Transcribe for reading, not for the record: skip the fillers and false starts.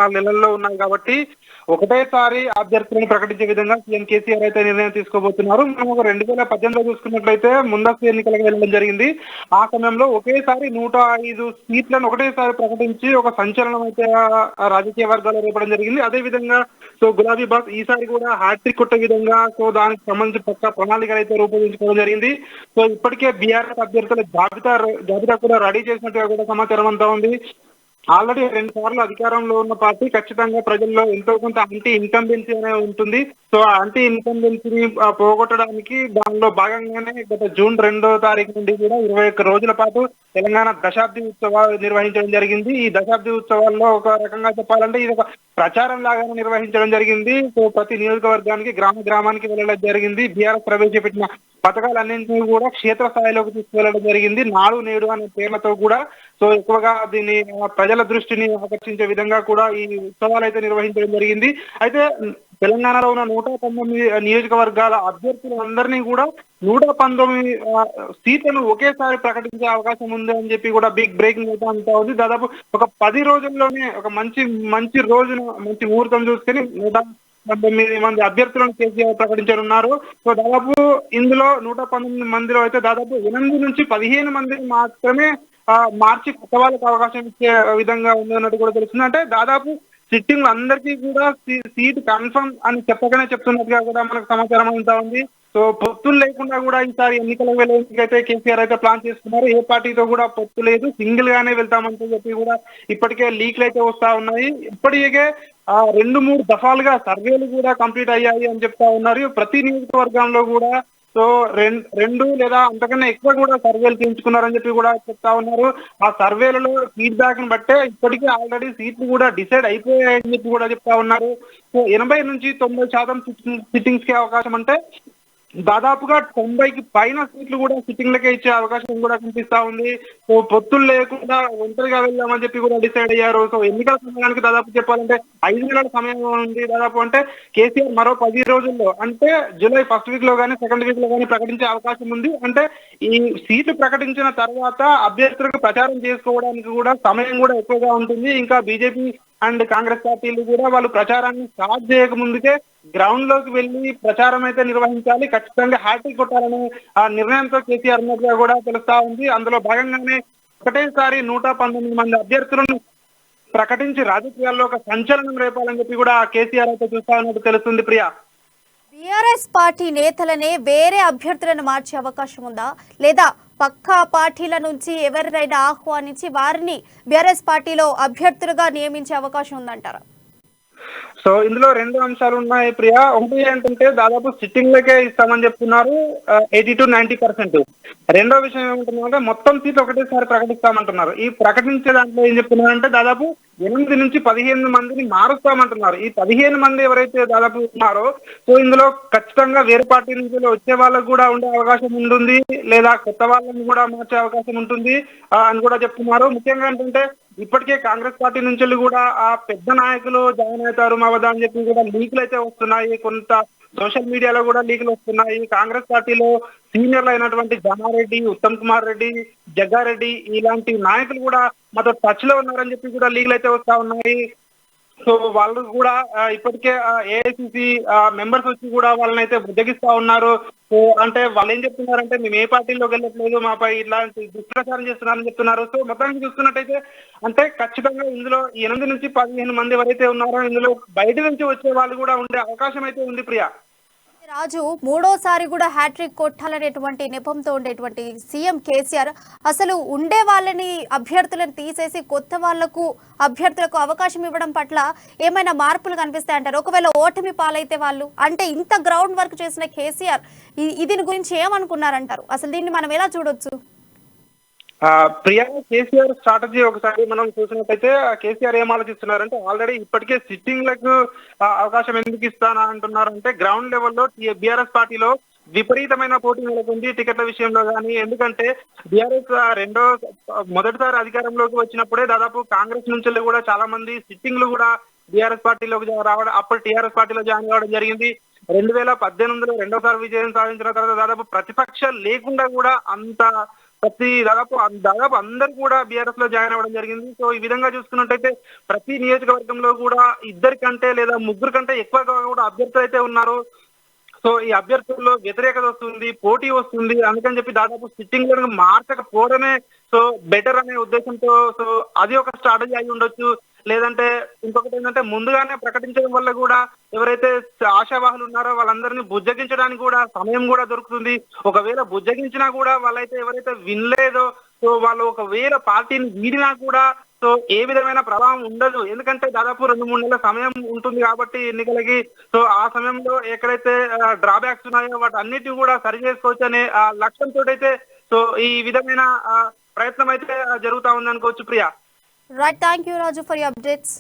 4 నెలల్లో ఉన్నాయి కాబట్టి ఒకటేసారి అభ్యర్థులను ప్రకటించే విధంగా సీఎం కేసీఆర్ అయితే నిర్ణయం తీసుకోబోతున్నారు. మనం ఒక 2018లో చూసుకున్నట్లయితే ముందస్తు ఎన్నికలకు వెళ్ళడం జరిగింది. ఆ సమయంలో ఒకేసారి 105 సీట్లను ఒకటేసారి ప్రకటించి ఒక సంచలనం అయితే రాజకీయ వర్గాల్లో రేపడం జరిగింది. అదే విధంగా గులాబీ బాస్ ఈసారి కూడా హ్యాట్రిక్ కొట్టే విధంగా దానికి సంబంధించి పక్క ప్రణాళికలు అయితే రూపొందించుకోవడం జరిగింది. ఇప్పటికే బీఆర్ఎస్ అభ్యర్థుల జాబితా కూడా రెడీ చేసినట్టుగా కూడా సమాచారం అంతా ఉంది. ఆల్రెడీ 2 సార్లు అధికారంలో ఉన్న పార్టీ ఖచ్చితంగా ప్రజల్లో ఎంతో కొంత యాంటీ ఇన్కంబెన్సీ అనేది ఉంటుంది. ఆ యాంటీ ఇన్కంబెన్సీని పోగొట్టడానికి దానిలో భాగంగానే గత జూన్ 2వ తారీఖు నుండి కూడా 21 రోజుల పాటు తెలంగాణ దశాబ్ది ఉత్సవాలు నిర్వహించడం జరిగింది. ఈ దశాబ్ది ఉత్సవాల్లో ఒక రకంగా చెప్పాలంటే ఇది ఒక ప్రచారం లాగానే నిర్వహించడం జరిగింది. ప్రతి నియోజకవర్గానికి గ్రామానికి వెళ్ళడం జరిగింది. బీఆర్ఎస్ ప్రవేశపెట్టిన పథకాలన్నింటినీ కూడా క్షేత్రస్థాయిలోకి తీసుకువెళ్ళడం జరిగింది. నాడు నేడు అనే పేర్లతో కూడా ఎక్కువగా దీన్ని ప్రజల దృష్టిని ఆకర్షించే విధంగా కూడా ఈ ఉత్సవాలు అయితే నిర్వహించడం జరిగింది. అయితే తెలంగాణలో ఉన్న 119 నియోజకవర్గాల అభ్యర్థులందరినీ కూడా 119 సీట్లను ఒకేసారి ప్రకటించే అవకాశం ఉంది అని చెప్పి కూడా బిగ్ బ్రేకింగ్ అయితే అంతా ఉంది. దాదాపు ఒక 10 రోజుల్లోనే ఒక మంచి రోజున మంచి ముహూర్తం చూసుకొని 119 మంది అభ్యర్థులను కేసీఆర్ ప్రకటించనున్నారు. దాదాపు ఇందులో 119 మందిలో అయితే దాదాపు 8 నుంచి 15 మందిని మాత్రమే మార్చి కొత్త వాళ్ళకి అవకాశం ఇచ్చే విధంగా ఉంది అన్నట్టు కూడా తెలుస్తుంది. అంటే దాదాపు సిట్టింగ్ అందరికీ కూడా సీట్ కన్ఫర్మ్ అని చెప్పగానే చెప్తున్నట్టుగా కూడా మనకు సమాచారం అంతా ఉంది. పొత్తులు లేకుండా కూడా ఈసారి ఎన్నికలకు వెళ్ళేందుకైతే కేసీఆర్ అయితే ప్లాన్ చేసుకున్నారు. ఏ పార్టీతో కూడా పొత్తు లేదు, సింగిల్ గానే వెళ్తామని చెప్పి కూడా ఇప్పటికే లీక్లు అయితే వస్తా ఉన్నాయి. ఇప్పటికే 2-3 దఫాలుగా సర్వేలు కూడా కంప్లీట్ అయ్యాయి అని చెప్తా ఉన్నారు. ప్రతి నియోజకవర్గంలో కూడా 2 లేదా అంతకన్నా ఎక్కువ కూడా సర్వేలు చేయించుకున్నారని చెప్పి కూడా చెప్తా ఉన్నారు. ఆ సర్వేలలో ఫీడ్బ్యాక్ ని బట్టే ఇప్పటికీ ఆల్రెడీ సీట్లు కూడా డిసైడ్ అయిపోయాయని చెప్పి కూడా చెప్తా ఉన్నారు. 80 నుంచి 90% సిట్టింగ్స్ కి అవకాశం, అంటే దాదాపుగా 90కి పైన సీట్లు కూడా సిట్టింగ్లకే ఇచ్చే అవకాశం కూడా కనిపిస్తా ఉంది. పొత్తులు లేకుండా ఒంటరిగా వెళ్దామని చెప్పి కూడా డిసైడ్ అయ్యారు. ఎన్నికల సమయానికి దాదాపు చెప్పాలంటే 5 నెలల సమయం ఉంది. దాదాపు అంటే కేసీఆర్ మరో 10 రోజుల్లో, అంటే జూలై 1st వీక్ లో కానీ 2nd వీక్ లో కానీ ప్రకటించే అవకాశం ఉంది. అంటే ఈ సీట్లు ప్రకటించిన తర్వాత అభ్యర్థులకు ప్రచారం చేసుకోవడానికి కూడా సమయం కూడా ఎక్కువగా ఉంటుంది. ఇంకా బీజేపీ అండ్ కాంగ్రెస్ పార్టీలు కూడా వాళ్ళు ప్రచారాన్ని స్టార్ట్ చేయక ముందుకే గ్రౌండ్ లోకి వెళ్లి ప్రచారం అయితే నిర్వహించాలి, ఖచ్చితంగా హ్యాట్రిక్ కొట్టాలనే ఆ నిర్ణయంతో కేసీఆర్ ఉన్నట్టుగా కూడా తెలుస్తా ఉంది. అందులో భాగంగానే ఒకటేసారి 119 మంది అభ్యర్థులను ప్రకటించి రాజకీయాల్లో ఒక సంచలనం రేపాలని చెప్పి కూడా కేసీఆర్ అయితే చూస్తా ఉన్నట్టు తెలుస్తుంది. ప్రియా, బీఆర్ఎస్ పార్టీ నేతలనే వేరే అభ్యర్థులను మార్చే అవకాశం ఉందా, లేదా పక్కా పార్టీల నుంచి ఎవరినైనా ఆహ్వానించి వారిని బీఆర్ఎస్ పార్టీలో అభ్యర్థులుగా నియమించే అవకాశం ఉందంటారా? ఇందులో 2 అంశాలు ఉన్నాయి ప్రియా. ఒకటి ఏంటంటే దాదాపు సిట్టింగ్లకే ఇస్తామని చెప్తున్నారు 80 to 90%. రెండో విషయం ఏమంటున్నారంటే మొత్తం సీట్లు ఒకటేసారి ప్రకటిస్తామంటున్నారు. ఈ ప్రకటించే దాంట్లో ఏం చెప్తున్నారంటే దాదాపు 8 నుంచి 15 మందిని మారుస్తామంటున్నారు. ఈ 15 మంది ఎవరైతే దాదాపు ఉన్నారో ఇందులో ఖచ్చితంగా వేరే పార్టీ నుంచి వచ్చే వాళ్ళకు కూడా ఉండే అవకాశం ఉంటుంది, లేదా కొత్త వాళ్ళని కూడా మార్చే అవకాశం ఉంటుంది అని కూడా చెప్తున్నారు. ముఖ్యంగా ఏంటంటే ఇప్పటికే కాంగ్రెస్ పార్టీ నుంచి కూడా ఆ పెద్ద నాయకులు జాయిన్ అవుతారు మా వద్ద అని చెప్పి కూడా లీకులు అయితే వస్తున్నాయి. కొంత సోషల్ మీడియాలో కూడా లీకులు వస్తున్నాయి. కాంగ్రెస్ పార్టీలో సీనియర్లు అయినటువంటి జానారెడ్డి, ఉత్తమ్ కుమార్ రెడ్డి, జగ్గారెడ్డి ఇలాంటి నాయకులు కూడా మాతో టచ్ లో ఉన్నారని చెప్పి కూడా లీకులు అయితే వస్తా ఉన్నాయి. వాళ్ళు కూడా ఇప్పటికే ఏఐసిసి మెంబర్స్ వచ్చి కూడా వాళ్ళని అయితే బుద్ధగిస్తా ఉన్నారు. అంటే వాళ్ళు ఏం చెప్తున్నారంటే మేము ఏ పార్టీలోకి వెళ్ళట్లేదు, మాపై ఇలాంటి దుష్ప్రచారం చేస్తున్నారని చెప్తున్నారు. మొత్తానికి చూస్తున్నట్టయితే అంటే ఖచ్చితంగా ఇందులో 8 నుంచి 15 మంది ఎవరైతే ఉన్నారో ఇందులో బయట నుంచి వచ్చే వాళ్ళు కూడా ఉండే అవకాశం అయితే ఉంది. ప్రియా, రాజు మూడోసారి కూడా హ్యాట్రిక్ కొట్టాలనేటువంటి నెపంతో ఉండేటువంటి సీఎం కేసీఆర్ అసలు ఉండే వాళ్ళని అభ్యర్థులను తీసేసి కొత్త అభ్యర్థులకు అవకాశం ఇవ్వడం పట్ల ఏమైనా మార్పులు కనిపిస్తాయంటారు? ఒకవేళ ఓటమి పాలైతే వాళ్ళు, అంటే ఇంత గ్రౌండ్ వర్క్ చేసిన కేసీఆర్ దీని గురించి ఏమనుకున్నారంటారు? అసలు దీన్ని మనం ఎలా చూడొచ్చు? ప్రియా, కేసీఆర్ స్ట్రాటజీ ఒకసారి మనం చూసినట్టయితే కేసీఆర్ ఏం ఆలోచిస్తున్నారంటే ఆల్రెడీ ఇప్పటికే సిట్టింగ్లకు అవకాశం ఎందుకు ఇస్తానా అంటున్నారంటే గ్రౌండ్ లెవెల్లో బీఆర్ఎస్ పార్టీలో విపరీతమైన పోటీ నెలకొంది టికెట్ల విషయంలో కానీ. ఎందుకంటే బీఆర్ఎస్ మొదటిసారి అధికారంలోకి వచ్చినప్పుడే దాదాపు కాంగ్రెస్ నుంచి కూడా చాలా మంది సిట్టింగ్లు కూడా బీఆర్ఎస్ పార్టీలోకి రావడం, అప్పుడు టీఆర్ఎస్ పార్టీలో జాయిన్ కావడం జరిగింది. 2018లో రెండోసారి విజయం సాధించిన తర్వాత దాదాపు ప్రతిపక్ష లేకుండా కూడా అంత దాదాపు అందరు కూడా బీఆర్ఎస్ లో జాయిన్ అవ్వడం జరిగింది. సో ఈ విధంగా చూసుకున్నట్టయితే ప్రతి నియోజకవర్గంలో కూడా 2 కంటే లేదా 3 కంటే ఎక్కువగా కూడా అభ్యర్థులు అయితే ఉన్నారు. సో ఈ అభ్యర్థుల్లో వ్యతిరేకత వస్తుంది, పోటీ వస్తుంది. అందుకని చెప్పి దాదాపు సిట్టింగ్ లో మార్చకపోవడమే సో బెటర్ అనే ఉద్దేశంతో సో అది ఒక స్ట్రాటజీ అయి ఉండొచ్చు. లేదంటే ఇంకొకటి ఏంటంటే ముందుగానే ప్రకటించడం వల్ల కూడా ఎవరైతే ఆశావాహులు ఉన్నారో వాళ్ళందరినీ బుజ్జగించడానికి కూడా సమయం కూడా దొరుకుతుంది. ఒకవేళ బుజ్జగించినా కూడా వాళ్ళైతే ఎవరైతే వినలేదో సో వాళ్ళు ఒకవేళ పార్టీని వీడినా కూడా సో ఏ విధమైన ప్రభావం ఉండదు. ఎందుకంటే దాదాపు 2-3 నెలల సమయం ఉంటుంది కాబట్టి ఎన్నికలకి. సో ఆ సమయంలో ఎక్కడైతే డ్రాబ్యాక్స్ ఉన్నాయో వాటి అన్నిటిని కూడా సరి చేసుకోవచ్చు అనే లక్ష్యంతో అయితే సో ఈ విధమైన ప్రయత్నం అయితే జరుగుతా ఉంది అనుకోవచ్చు Priya. Right, thank you Raju for your updates.